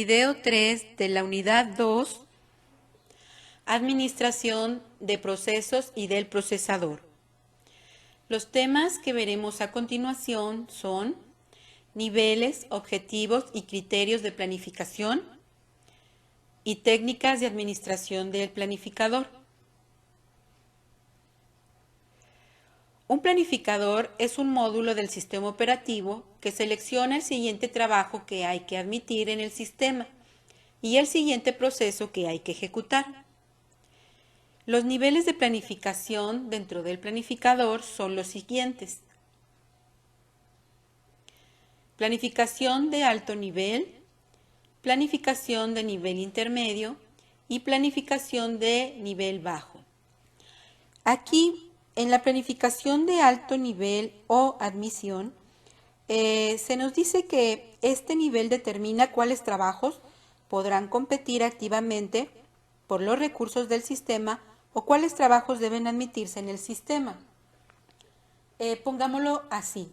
video 3 de la unidad 2, Administración de procesos y del procesador. Los temas que veremos a continuación son niveles, objetivos y criterios de planificación y técnicas de administración del planificador. Un planificador es un módulo del sistema operativo que selecciona el siguiente trabajo que hay que admitir en el sistema y el siguiente proceso que hay que ejecutar. Los niveles de planificación dentro del planificador son los siguientes. Planificación de alto nivel, planificación de nivel intermedio y planificación de nivel bajo. Aquí, en la planificación de alto nivel o admisión, se nos dice que este nivel determina cuáles trabajos podrán competir activamente por los recursos del sistema o cuáles trabajos deben admitirse en el sistema. Pongámoslo así.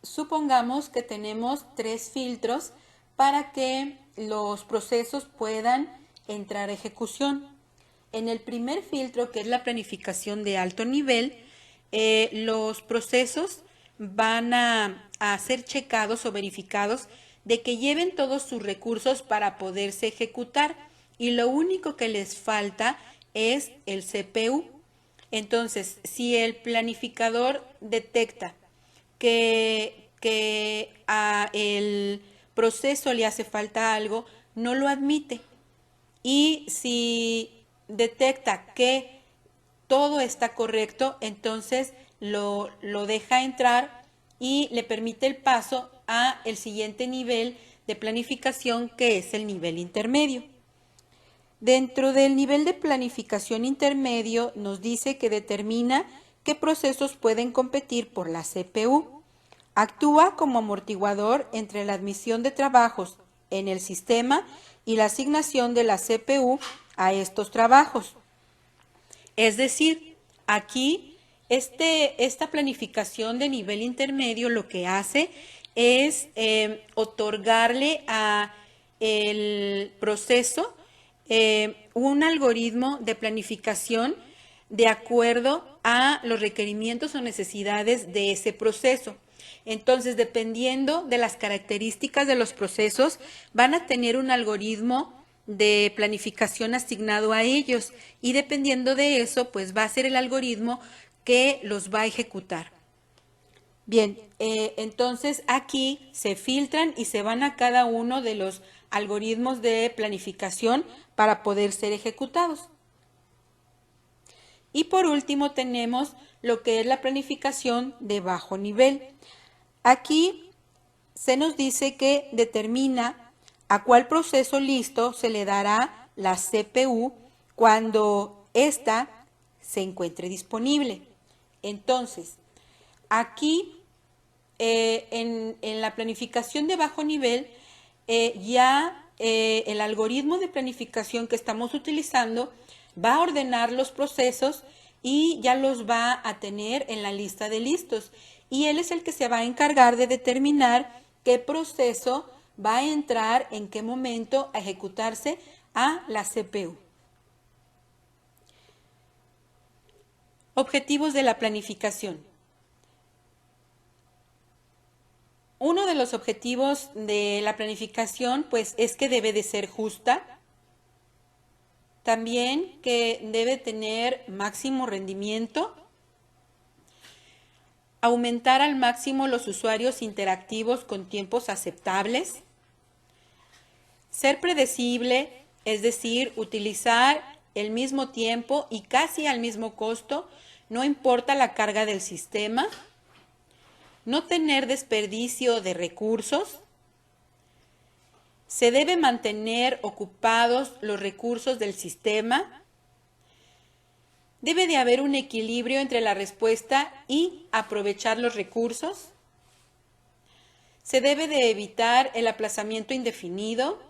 Supongamos que tenemos 3 filtros para que los procesos puedan entrar a ejecución. En el primer filtro, que es la planificación de alto nivel, los procesos van a ser checados o verificados de que lleven todos sus recursos para poderse ejecutar y lo único que les falta es el CPU. Entonces, si el planificador detecta que a el proceso le hace falta algo, no lo admite. Y si detecta que todo está correcto, entonces lo deja entrar y le permite el paso a el siguiente nivel de planificación, que es el nivel intermedio. Dentro del nivel de planificación intermedio nos dice que determina qué procesos pueden competir por la CPU. Actúa como amortiguador entre la admisión de trabajos en el sistema y la asignación de la CPU a estos trabajos. Es decir, aquí esta planificación de nivel intermedio lo que hace es otorgarle a el proceso un algoritmo de planificación de acuerdo a los requerimientos o necesidades de ese proceso. Entonces, dependiendo de las características de los procesos, van a tener un algoritmo de planificación asignado a ellos y dependiendo de eso, pues va a ser el algoritmo que los va a ejecutar. Bien, entonces aquí se filtran y se van a cada uno de los algoritmos de planificación para poder ser ejecutados. Y por último tenemos lo que es la planificación de bajo nivel. Aquí se nos dice que determina a cuál proceso listo se le dará la CPU cuando ésta se encuentre disponible. Entonces, aquí en la planificación de bajo nivel, el algoritmo de planificación que estamos utilizando va a ordenar los procesos y ya los va a tener en la lista de listos. Y él es el que se va a encargar de determinar qué proceso va a entrar en qué momento a ejecutarse a la CPU. Objetivos de la planificación. Uno de los objetivos de la planificación, pues, es que debe de ser justa. También que debe tener máximo rendimiento. Aumentar al máximo los usuarios interactivos con tiempos aceptables. Ser predecible, es decir, utilizar el mismo tiempo y casi al mismo costo, no importa la carga del sistema. No tener desperdicio de recursos. Se debe mantener ocupados los recursos del sistema. Debe de haber un equilibrio entre la respuesta y aprovechar los recursos. Se debe de evitar el aplazamiento indefinido.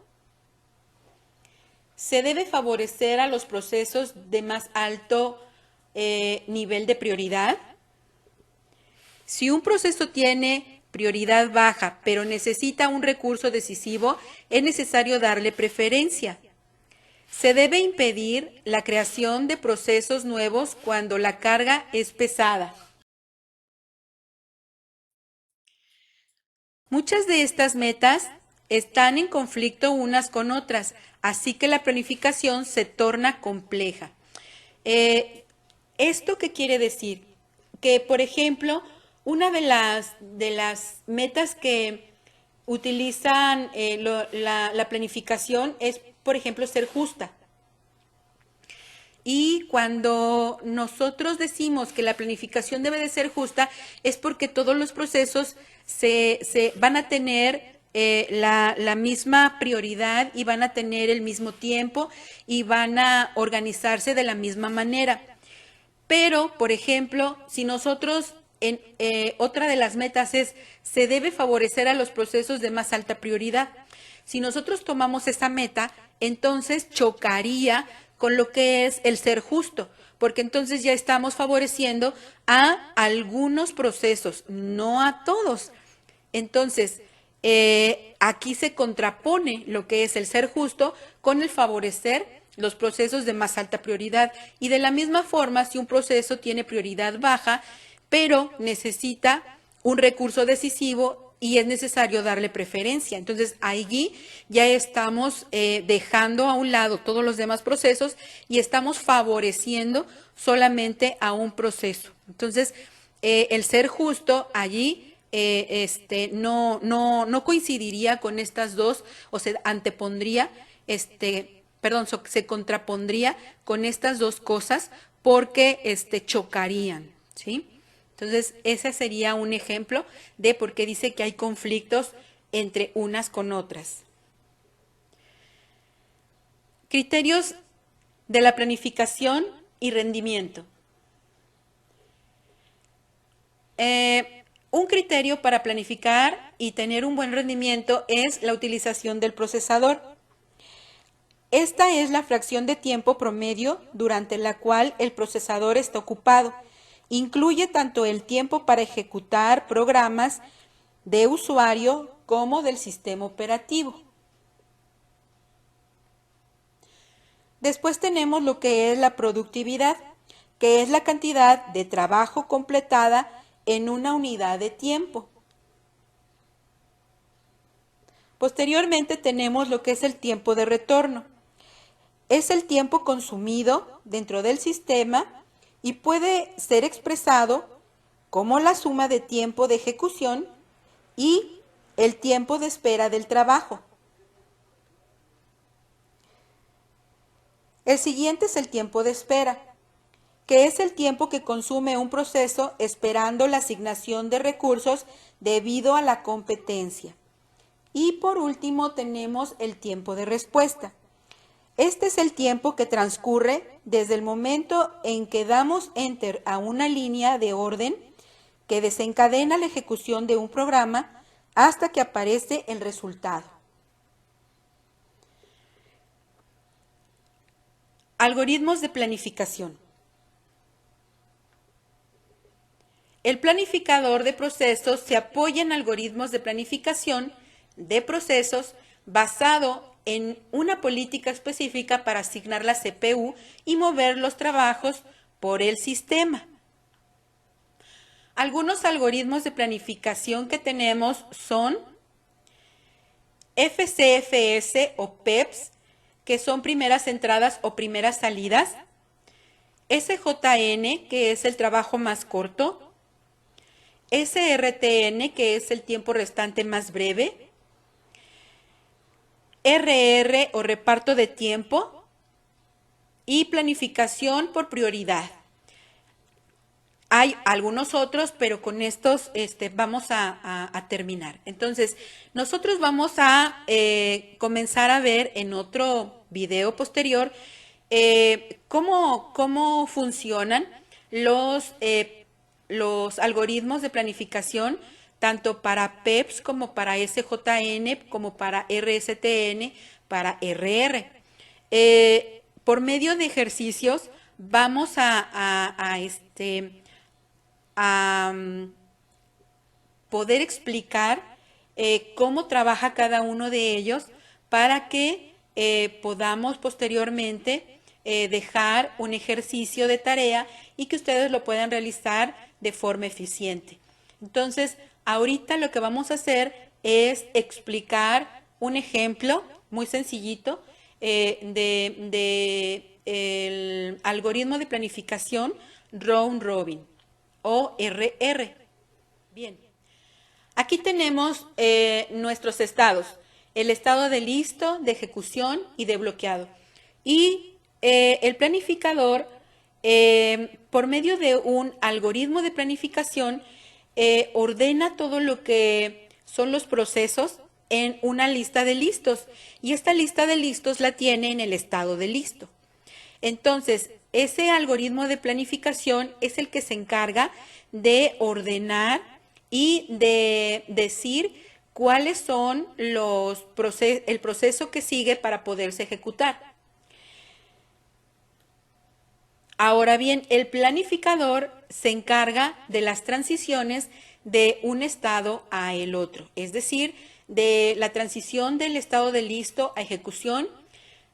Se debe favorecer a los procesos de más alto nivel de prioridad. Si un proceso tiene prioridad baja, pero necesita un recurso decisivo, es necesario darle preferencia. Se debe impedir la creación de procesos nuevos cuando la carga es pesada. Muchas de estas metas están en conflicto unas con otras, así que la planificación se torna compleja. ¿Esto qué quiere decir? Que, por ejemplo, una de las metas que utilizan la planificación es, por ejemplo, ser justa. Y cuando nosotros decimos que la planificación debe de ser justa, es porque todos los procesos se van a tener la misma prioridad y van a tener el mismo tiempo y van a organizarse de la misma manera. Pero, por ejemplo, si nosotros, otra de las metas es, se debe favorecer a los procesos de más alta prioridad. Si nosotros tomamos esa meta, entonces chocaría con lo que es el ser justo, porque entonces ya estamos favoreciendo a algunos procesos, no a todos. Entonces, aquí se contrapone lo que es el ser justo con el favorecer los procesos de más alta prioridad. Y de la misma forma, si un proceso tiene prioridad baja, pero necesita un recurso decisivo y es necesario darle preferencia. Entonces, allí ya estamos dejando a un lado todos los demás procesos y estamos favoreciendo solamente a un proceso. Entonces, el ser justo allí no coincidiría con estas dos, o se antepondría, se contrapondría con estas dos cosas porque chocarían, ¿sí? Entonces, ese sería un ejemplo de por qué dice que hay conflictos entre unas con otras. Criterios de la planificación y rendimiento. Un criterio para planificar y tener un buen rendimiento es la utilización del procesador. Esta es la fracción de tiempo promedio durante la cual el procesador está ocupado. Incluye tanto el tiempo para ejecutar programas de usuario como del sistema operativo. Después tenemos lo que es la productividad, que es la cantidad de trabajo completada en una unidad de tiempo. Posteriormente tenemos lo que es el tiempo de retorno. Es el tiempo consumido dentro del sistema y puede ser expresado como la suma de tiempo de ejecución y el tiempo de espera del trabajo. El siguiente es el tiempo de espera, que es el tiempo que consume un proceso esperando la asignación de recursos debido a la competencia. Y por último tenemos el tiempo de respuesta. Este es el tiempo que transcurre desde el momento en que damos enter a una línea de orden que desencadena la ejecución de un programa hasta que aparece el resultado. Algoritmos de planificación. El planificador de procesos se apoya en algoritmos de planificación de procesos basado en una política específica para asignar la CPU y mover los trabajos por el sistema. Algunos algoritmos de planificación que tenemos son FCFS o PEPS, que son primeras entradas o primeras salidas, SJN, que es el trabajo más corto, SRTN, que es el tiempo restante más breve, RR o reparto de tiempo y planificación por prioridad. Hay algunos otros, pero con estos vamos a terminar. Entonces, nosotros vamos a comenzar a ver en otro video posterior cómo funcionan los algoritmos de planificación, tanto para PEPS como para SJN, como para RSTN, para RR. Por medio de ejercicios vamos a poder explicar cómo trabaja cada uno de ellos para que podamos posteriormente dejar un ejercicio de tarea y que ustedes lo puedan realizar de forma eficiente. Entonces, ahorita lo que vamos a hacer es explicar un ejemplo muy sencillito el algoritmo de planificación Round Robin o RR. Bien, aquí tenemos nuestros estados, el estado de listo, de ejecución y de bloqueado. Y el planificador, por medio de un algoritmo de planificación, ordena todo lo que son los procesos en una lista de listos. Y esta lista de listos la tiene en el estado de listo. Entonces, ese algoritmo de planificación es el que se encarga de ordenar y de decir cuáles son el proceso que sigue para poderse ejecutar. Ahora bien, el planificador se encarga de las transiciones de un estado a el otro, es decir, de la transición del estado de listo a ejecución,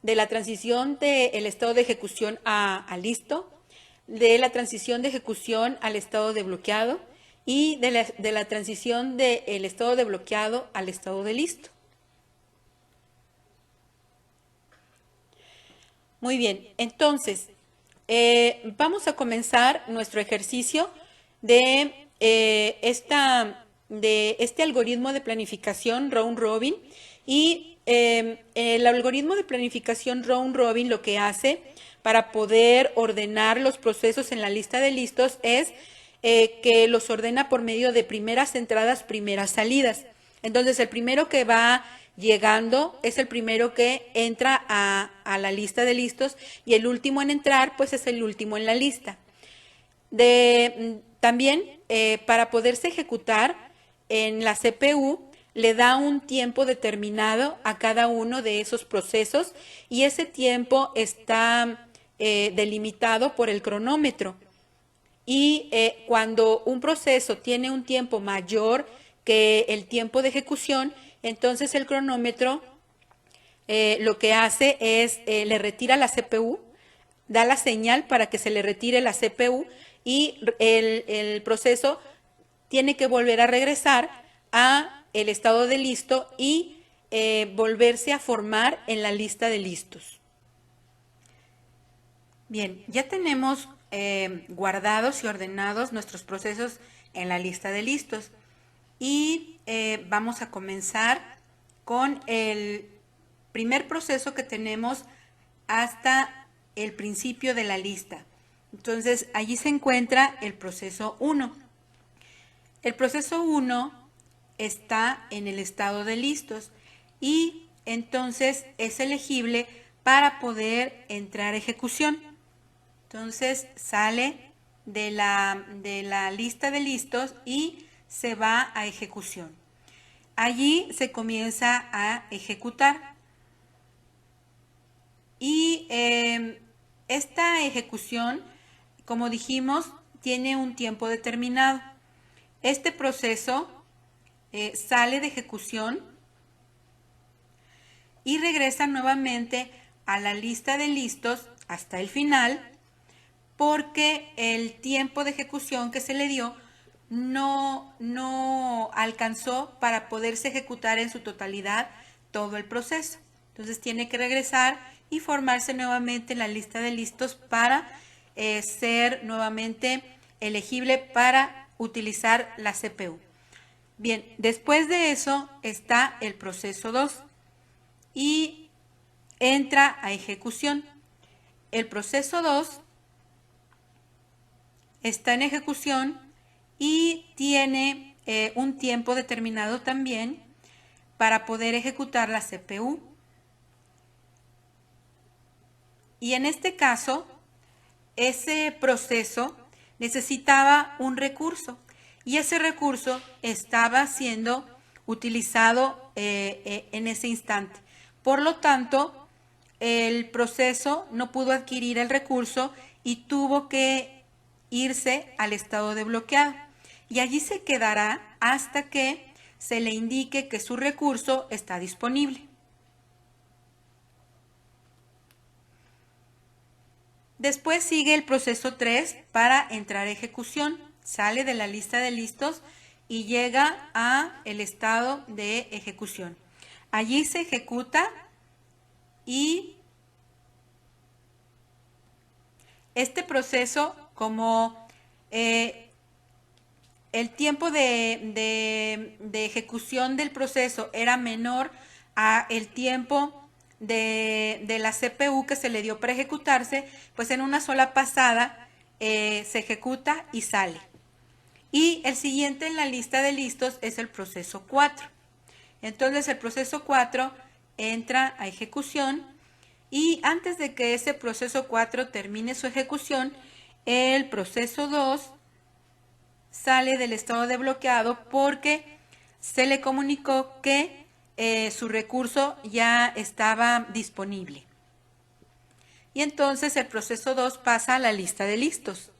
de la transición del estado de ejecución a listo, de la transición de ejecución al estado de bloqueado y de la transición del estado de bloqueado al estado de listo. Muy bien, entonces vamos a comenzar nuestro ejercicio de este algoritmo de planificación Round Robin. Y el algoritmo de planificación Round Robin lo que hace para poder ordenar los procesos en la lista de listos es que los ordena por medio de primeras entradas, primeras salidas. Entonces, el primero que va llegando es el primero que entra a la lista de listos y el último en entrar, pues es el último en la lista. También, para poderse ejecutar en la CPU, le da un tiempo determinado a cada uno de esos procesos y ese tiempo está delimitado por el cronómetro. Y cuando un proceso tiene un tiempo mayor que el tiempo de ejecución, entonces el cronómetro lo que hace es le retira la CPU, da la señal para que se le retire la CPU y el proceso tiene que volver a regresar a el estado de listo y volverse a formar en la lista de listos. Bien, ya tenemos guardados y ordenados nuestros procesos en la lista de listos y vamos a comenzar con el primer proceso que tenemos hasta el principio de la lista. Entonces, allí se encuentra el proceso 1. El proceso 1 está en el estado de listos y entonces es elegible para poder entrar a ejecución. Entonces sale de la lista de listos y se va a ejecución. Allí se comienza a ejecutar y esta ejecución, como dijimos, tiene un tiempo determinado. Este proceso sale de ejecución y regresa nuevamente a la lista de listos hasta el final porque el tiempo de ejecución que se le dio no alcanzó para poderse ejecutar en su totalidad todo el proceso. Entonces tiene que regresar y formarse nuevamente en la lista de listos para ser nuevamente elegible para utilizar la CPU. Bien, después de eso está el proceso 2 y entra a ejecución. El proceso 2 está en ejecución y tiene un tiempo determinado también para poder ejecutar la CPU. Y en este caso, ese proceso necesitaba un recurso y ese recurso estaba siendo utilizado en ese instante. Por lo tanto, el proceso no pudo adquirir el recurso y tuvo que irse al estado de bloqueado. y allí se quedará hasta que se le indique que su recurso está disponible. Después sigue el proceso 3 para entrar a ejecución. Sale de la lista de listos y llega a el estado de ejecución. Allí se ejecuta y este proceso, como el tiempo de ejecución del proceso era menor a el tiempo de la CPU que se le dio para ejecutarse, pues en una sola pasada se ejecuta y sale. Y el siguiente en la lista de listos es el proceso 4. Entonces el proceso 4 entra a ejecución y antes de que ese proceso 4 termine su ejecución, el proceso 2 sale del estado de bloqueado porque se le comunicó que su recurso ya estaba disponible. Y entonces el proceso 2 pasa a la lista de listos.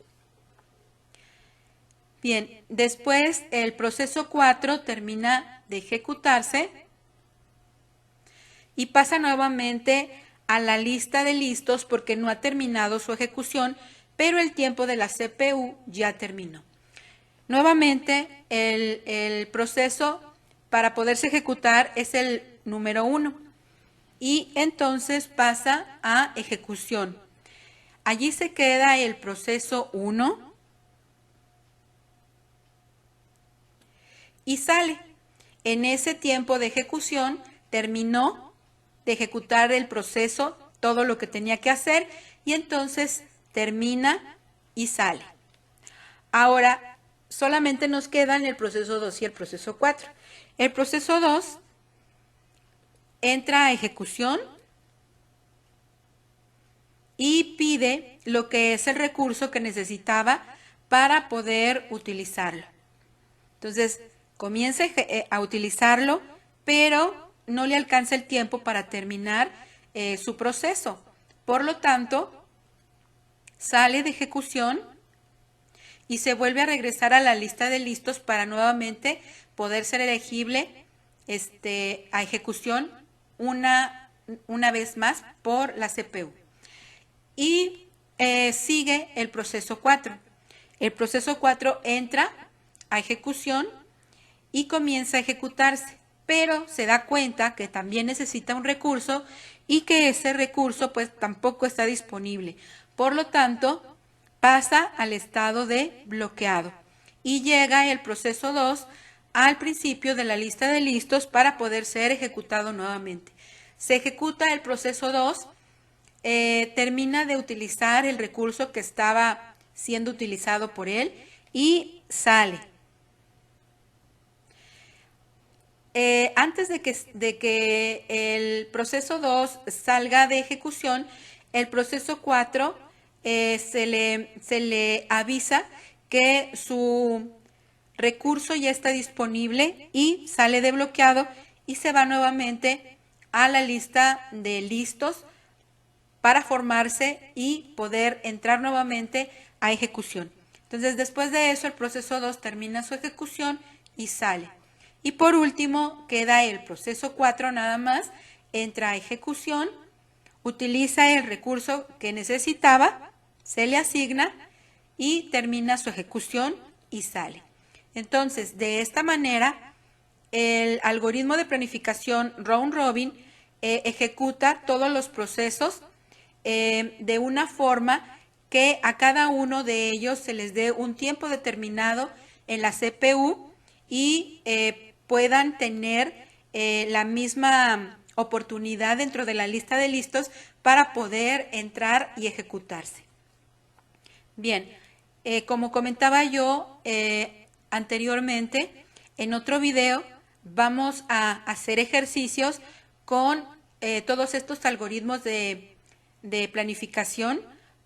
Bien, después el proceso 4 termina de ejecutarse y pasa nuevamente a la lista de listos porque no ha terminado su ejecución, pero el tiempo de la CPU ya terminó. Nuevamente, el proceso para poderse ejecutar es el número 1 y entonces pasa a ejecución. Allí se queda el proceso 1 y sale. En ese tiempo de ejecución terminó de ejecutar el proceso, todo lo que tenía que hacer, y entonces termina y sale. Ahora, solamente nos quedan el proceso 2 y el proceso 4. El proceso 2 entra a ejecución y pide lo que es el recurso que necesitaba para poder utilizarlo. Entonces, comienza a utilizarlo, pero no le alcanza el tiempo para terminar su proceso. Por lo tanto, sale de ejecución y se vuelve a regresar a la lista de listos para nuevamente poder ser elegible a ejecución una vez más por la CPU. Y sigue el proceso 4. El proceso 4 entra a ejecución y comienza a ejecutarse, pero se da cuenta que también necesita un recurso y que ese recurso pues tampoco está disponible. Por lo tanto, pasa al estado de bloqueado y llega el proceso 2 al principio de la lista de listos para poder ser ejecutado nuevamente. Se ejecuta el proceso 2, termina de utilizar el recurso que estaba siendo utilizado por él y sale. Antes de que el proceso 2 salga de ejecución, el proceso 4 se le avisa que su recurso ya está disponible y sale de bloqueado y se va nuevamente a la lista de listos para formarse y poder entrar nuevamente a ejecución. Entonces, después de eso, el proceso 2 termina su ejecución y sale. Y por último, queda el proceso 4 nada más, entra a ejecución, utiliza el recurso que necesitaba, se le asigna y termina su ejecución y sale. Entonces, de esta manera, el algoritmo de planificación round robin ejecuta todos los procesos de una forma que a cada uno de ellos se les dé un tiempo determinado en la CPU y puedan tener la misma oportunidad dentro de la lista de listos para poder entrar y ejecutarse. Bien, como comentaba yo anteriormente, en otro video vamos a hacer ejercicios con todos estos algoritmos de planificación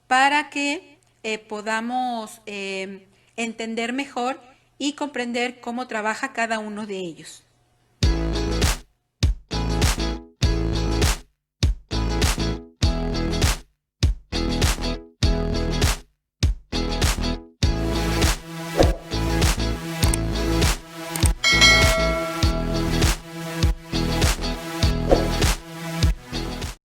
para que podamos entender mejor y comprender cómo trabaja cada uno de ellos.